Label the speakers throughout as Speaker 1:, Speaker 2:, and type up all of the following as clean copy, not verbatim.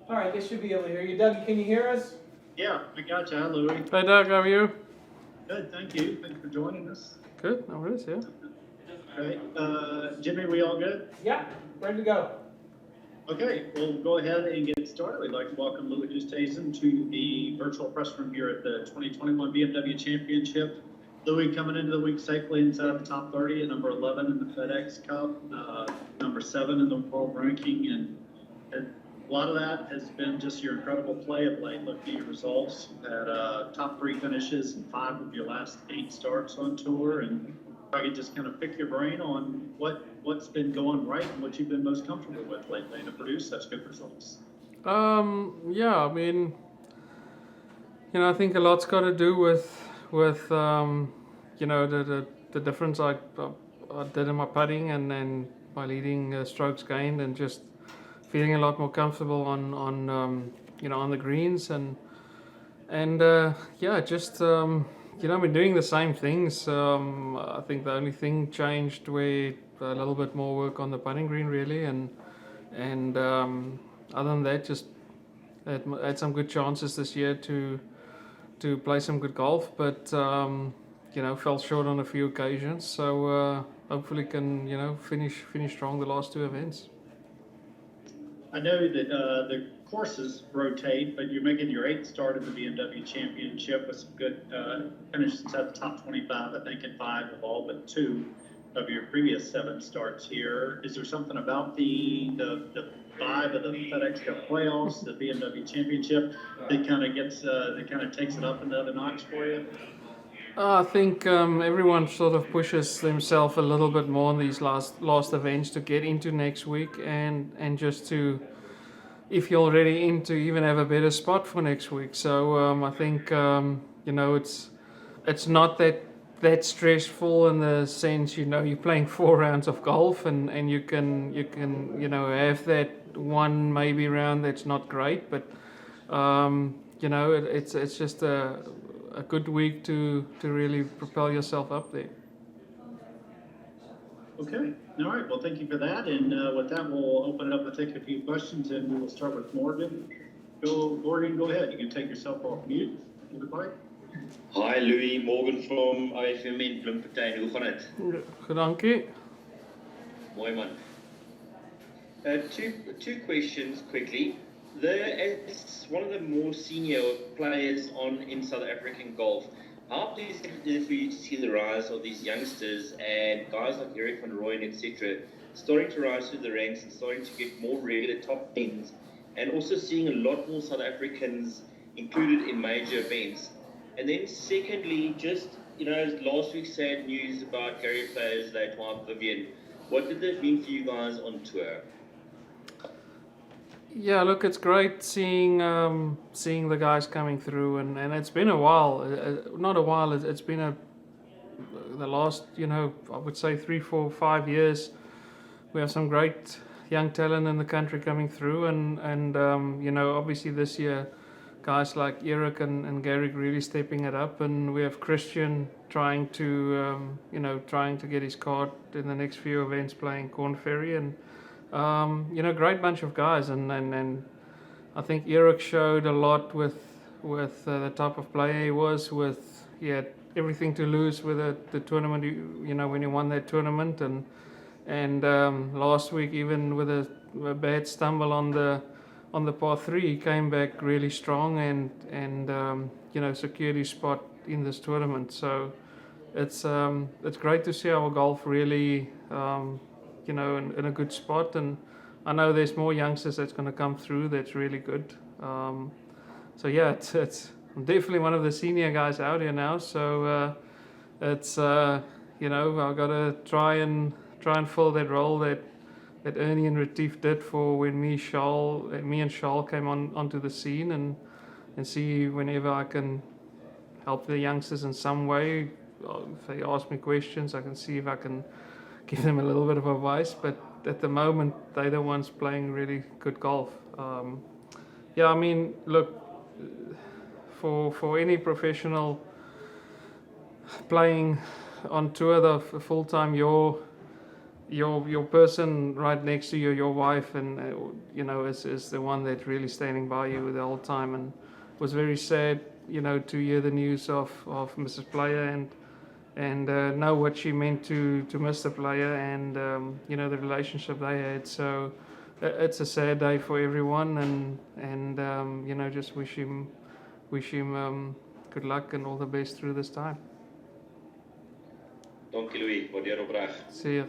Speaker 1: All right, they should be able to hear you. Doug, can you hear us?
Speaker 2: Yeah, I got you. Hi, Louie.
Speaker 3: Hi Doug, how are you?
Speaker 2: Good, thank you. Thanks for joining us.
Speaker 3: Good, no worries, yeah.
Speaker 2: Okay, Jimmy, we all good?
Speaker 1: Yeah, ready to go.
Speaker 2: Okay, we'll go ahead and get started. We'd like to welcome Louis Oosthuizen to the virtual press room here at the 2021 BMW Championship. Louis coming into the week safely inside the top 30 at number 11 in the FedEx Cup, number 7 in the world ranking, and a lot of that has been just your incredible play of late. Looking at your results, had top 3 finishes in 5 of your last 8 starts on tour, and if I could just kind of pick your brain on what's been going right and what you've been most comfortable with lately to produce such good results.
Speaker 3: Yeah, I mean, I think a lot's got to do with the difference I did in my putting and my leading strokes gained, and just feeling a lot more comfortable on the greens and just I've been doing the same things. I think the only thing changed where a little bit more work on the putting green really, and other than that, just had some good chances this year to play some good golf, but fell short on a few occasions. So hopefully can finish strong the last 2 events.
Speaker 2: I know that the courses rotate, but you're making your 8th start in the BMW Championship with some good finishes at the top 25, I think, in 5 of all but 2 of your previous 7 starts here. Is there something about the vibe of the FedEx Cup playoffs, the BMW Championship, that kind of takes it up another notch for you?
Speaker 3: I think everyone sort of pushes themselves a little bit more in these last events to get into next week, and just to, if you're already in, to even have a better spot for next week. So I think it's not that stressful in the sense you're playing 4 rounds of golf, and you can have that one maybe round that's not great, but it's just a good week to really propel yourself up there.
Speaker 2: Okay. All right. Well, thank you for that. And with that, we'll open it up and take a few questions, and we'll start with Morgan. Morgan, go ahead. You can take yourself off mute if you would like.
Speaker 4: Hi Louis, Morgan from OFM in Bloemfontein. Hoe gaan het?
Speaker 3: Goed, dankie.
Speaker 4: Mooi man. Two questions quickly. As one of the more senior players in South African golf, how pleased is it for you to see the rise of these youngsters and guys like Eric van Rooyen, etc., starting to rise through the ranks and starting to get more regular top 10s, and also seeing a lot more South Africans included in major events? And then secondly, just, last week sad news about Gary Player's late wife Vivian. What did that mean for you guys on tour?
Speaker 3: Yeah, look, it's great seeing the guys coming through, and it's been a while. Not a while. It's been the last I would say 3, 4, 5 years. We have some great young talent in the country coming through, and obviously this year guys like Eric and Gary really stepping it up, and we have Christian trying to get his card in the next few events playing Corn Ferry, and great bunch of guys, and I think Eric showed a lot with the type of player he was. He had everything to lose with the tournament. When he won that tournament, and last week even with a bad stumble on the par 3, he came back really strong and secured his spot in this tournament. So it's great to see our golf really in a good spot, and I know there's more youngsters that's going to come through that's really good. So yeah, it's I'm definitely one of the senior guys out here now. So it's I've got to try and fill that role that Ernie and Retief did for when me and Charles came onto the scene, and see whenever I can help the youngsters in some way. If they ask me questions, I can see if I can give them a little bit of advice, but at the moment they're the ones playing really good golf. I mean, look, for any professional playing on tour the full time, your person right next to you, your wife, and is the one that really standing by you the whole time. And it was very sad, to hear the news of Mrs. Player and know what she meant to Mr. Player and the relationship they had. So it's a sad day for everyone, and just wish him good luck and all the best through this time.
Speaker 4: Dankie Louis, waardeer opreg.
Speaker 3: See you.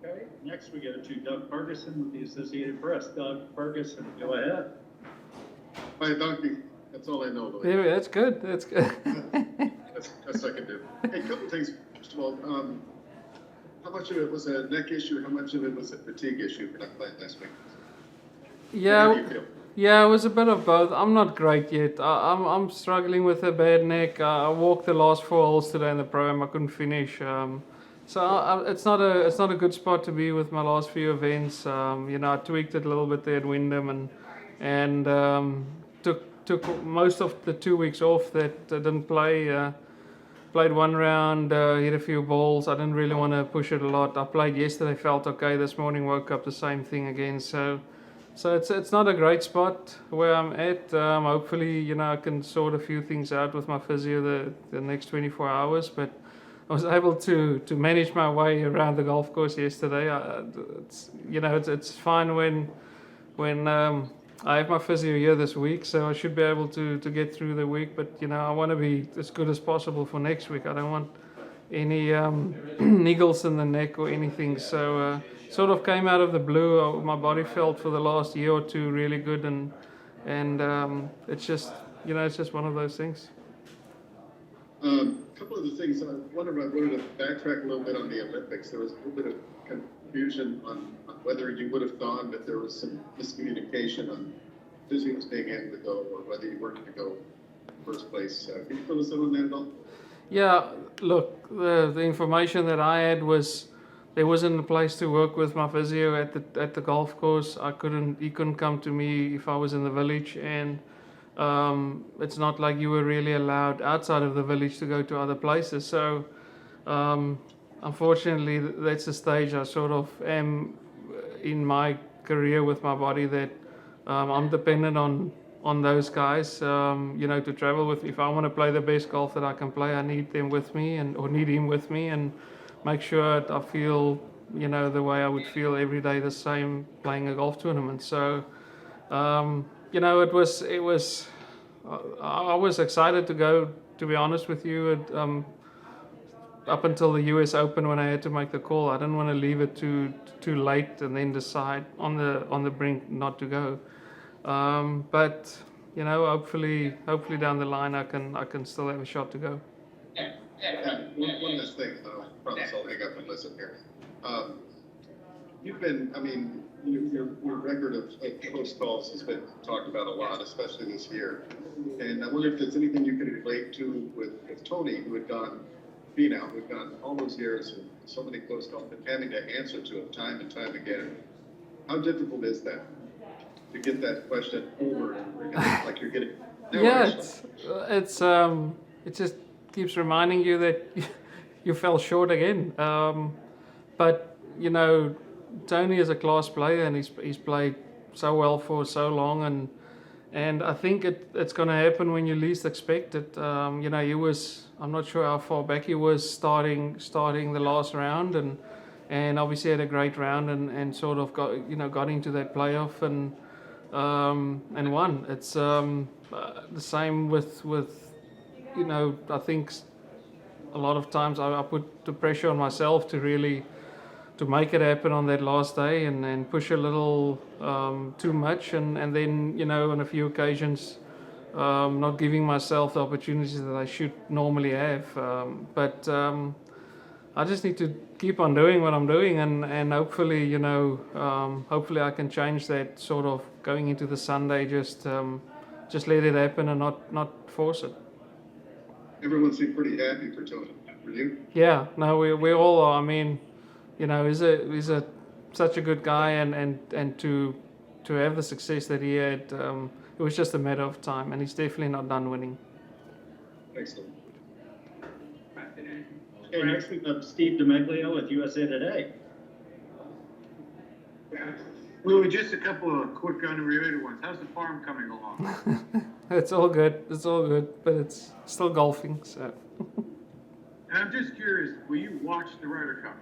Speaker 2: Okay, next we go to Doug Ferguson with the Associated Press. Doug Ferguson, go ahead.
Speaker 5: Hi, donkey. That's all I know. Louis.
Speaker 3: Yeah, that's good. That's good.
Speaker 5: That's I can do. Hey, a couple things. First of all, how much of it was a neck issue? How much of it was a fatigue issue for not playing last week? How do
Speaker 3: Yeah.
Speaker 5: you feel?
Speaker 3: Yeah, it was a bit of both. I'm not great yet. I'm struggling with a bad neck. I walked the last 4 holes today in the program. I couldn't finish. It's not a good spot to be with my last few events. I tweaked it a little bit there at Wyndham and took most of the 2 weeks off that I didn't play. Played 1 round, hit a few balls. I didn't really want to push it a lot. I played yesterday, felt okay. This morning woke up the same thing again. So it's not a great spot where I'm at. Hopefully, I can sort a few things out with my physio the next 24 hours. But I was able to manage my way around the golf course yesterday. It's fine when I have my physio here this week, so I should be able to get through the week. But I want to be as good as possible for next week. I don't want any niggles in the neck or anything. So sort of came out of the blue. My body felt for the last year or two really good, and it's just it's just one of those things.
Speaker 5: A couple of the things I wanted to backtrack a little bit on the Olympics. There was a little bit of confusion on whether you would have gone, but there was some miscommunication on physios being able to go or whether you weren't going to go in the first place. Can you fill us in on that at all?
Speaker 3: Yeah, look, the information that I had was there wasn't a place to work with my physio at the golf course. He couldn't come to me if I was in the village, and it's not like you were really allowed outside of the village to go to other places. So unfortunately, that's the stage I sort of am in my career with my body, that I'm dependent on those guys, to travel with. If I want to play the best golf that I can play, I need them with me or need him with me, and make sure I feel, the way I would feel every day the same playing a golf tournament. So, it was, I was excited to go, to be honest with you, up until the US Open when I had to make the call. I didn't want to leave it too late and then decide on the brink not to go. But hopefully down the line I can still have a shot to go.
Speaker 5: One last thing. I promise I'll hang up and listen here. You've been, your record of close calls has been talked about a lot, especially this year. And I wonder if there's anything you can relate to with Tony, who had gone all those years and so many close calls, and having to answer to him time and time again. How difficult is that to get that question over and over again, like you're getting?
Speaker 3: Yeah, it just keeps reminding you that you fell short again. But Tony is a class player, and he's played so well for so long, and I think it's going to happen when you least expect it. He was, I'm not sure how far back he was starting the last round, and obviously had a great round and sort of got into that playoff and won. It's the same with I think a lot of times I put the pressure on myself to really to make it happen on that last day and push a little too much, and then on a few occasions not giving myself the opportunities that I should normally have. But I just need to keep on doing what I'm doing, and hopefully hopefully I can change that sort of going into the Sunday. Just let it happen and not force it.
Speaker 5: Everyone seemed pretty happy for Tony. Were you?
Speaker 3: Yeah, no, we all are. He's such a good guy, and to have the success that he had, it was just a matter of time, and he's definitely not done winning.
Speaker 5: Excellent.
Speaker 2: Okay, next we have Steve DeMeglio with USA Today.
Speaker 6: Louis, just a couple of quick unrelated ones. How's the farm coming along?
Speaker 3: It's all good. It's all good, but it's still golfing. So
Speaker 6: And I'm just curious, will you watch the Ryder Cup?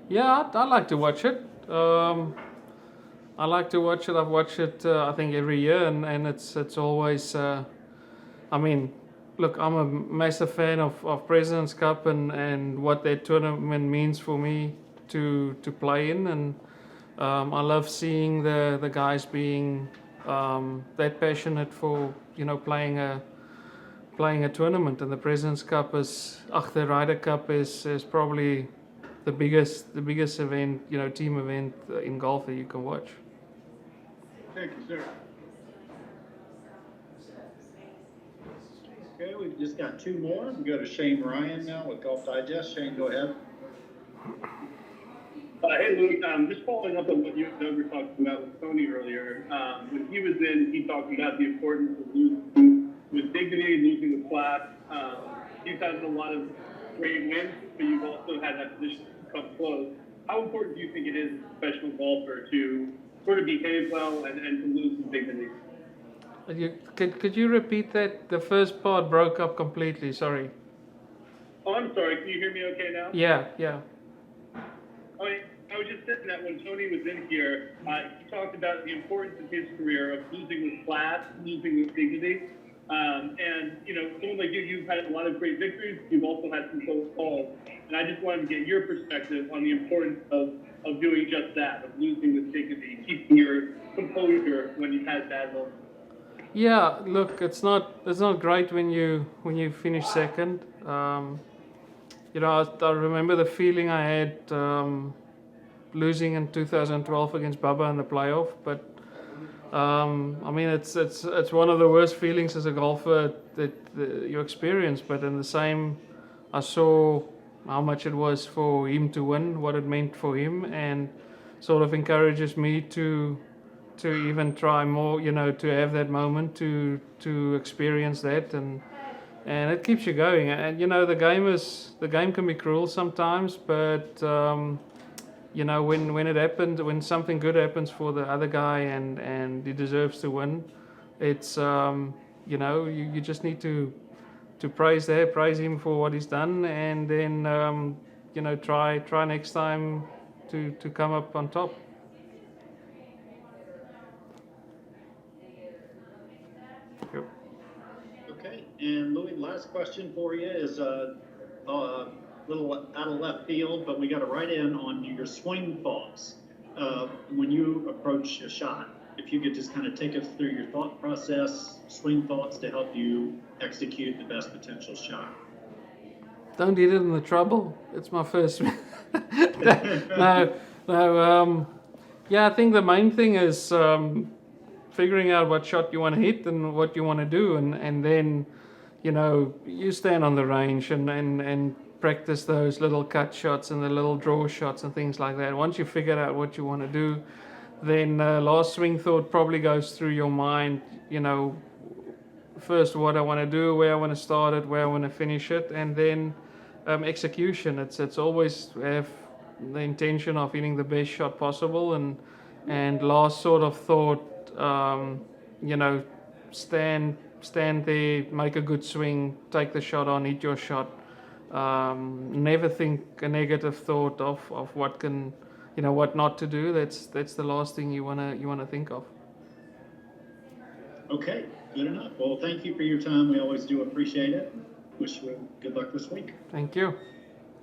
Speaker 3: yeah, I like to watch it. I like to watch it. I've watched it. I think every year, and it's always. I mean, look, I'm a massive fan of President's Cup and what that tournament means for me to play in, and I love seeing the guys being that passionate for playing a tournament. And the President's Cup the Ryder Cup is probably the biggest event, team event in golf that you can watch.
Speaker 6: Thank you, sir.
Speaker 2: Okay, we've just got two more. We go to Shane Ryan now with Golf Digest. Shane, go ahead.
Speaker 7: Hey, Luke, just following up on what you and Doug were talking about with Tony earlier. When he was in, he talked about the importance of losing with dignity, losing with class. You've had a lot of great wins, but you've also had that position to come close. How important do you think it is as a professional golfer to sort of behave well and to lose with dignity?
Speaker 3: Could you repeat that? The first part broke up completely. Sorry.
Speaker 7: Oh, I'm sorry. Can you hear me okay now?
Speaker 3: Yeah.
Speaker 7: Oh, I was just saying that when Tony was in here, he talked about the importance of his career of losing with class, losing with dignity. And, someone like you, you've had a lot of great victories. You've also had some close calls. And I just wanted to get your perspective on the importance of doing just that, of losing with dignity, keeping your composure when you've had bad moments.
Speaker 3: Yeah, look, it's not great when you finish second. I remember the feeling I had losing in 2012 against Bubba in the playoff. But I mean, it's one of the worst feelings as a golfer that you experience. But in the same, I saw how much it was for him to win, what it meant for him, and sort of encourages me to even try more, to have that moment, to experience that, and it keeps you going. And the game can be cruel sometimes, but when it happens, when something good happens for the other guy and he deserves to win, it's you just need to praise him for what he's done, and then try next time to come up on top.
Speaker 2: Okay, and Louis, last question for you is a little out of left field, but we got to write in on your swing thoughts when you approach a shot. If you could just kind of take us through your thought process, swing thoughts to help you execute the best potential shot.
Speaker 3: Don't get in the trouble. It's my first. Yeah, I think the main thing is figuring out what shot you want to hit and what you want to do, and then you stand on the range and practice those little cut shots and the little draw shots and things like that. Once you figure out what you want to do, then last swing thought probably goes through your mind. First what I want to do, where I want to start it, where I want to finish it, and then execution. It's always have the intention of hitting the best shot possible, and last sort of thought, stand there, make a good swing, take the shot on, hit your shot. Never think a negative thought of what can, what not to do. That's the last thing you wanna think of.
Speaker 2: Okay, good enough. Well, thank you for your time. We always do appreciate it. Wish you good luck this week.
Speaker 3: Thank you.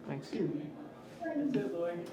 Speaker 3: Thanks.
Speaker 1: That's it, Louis.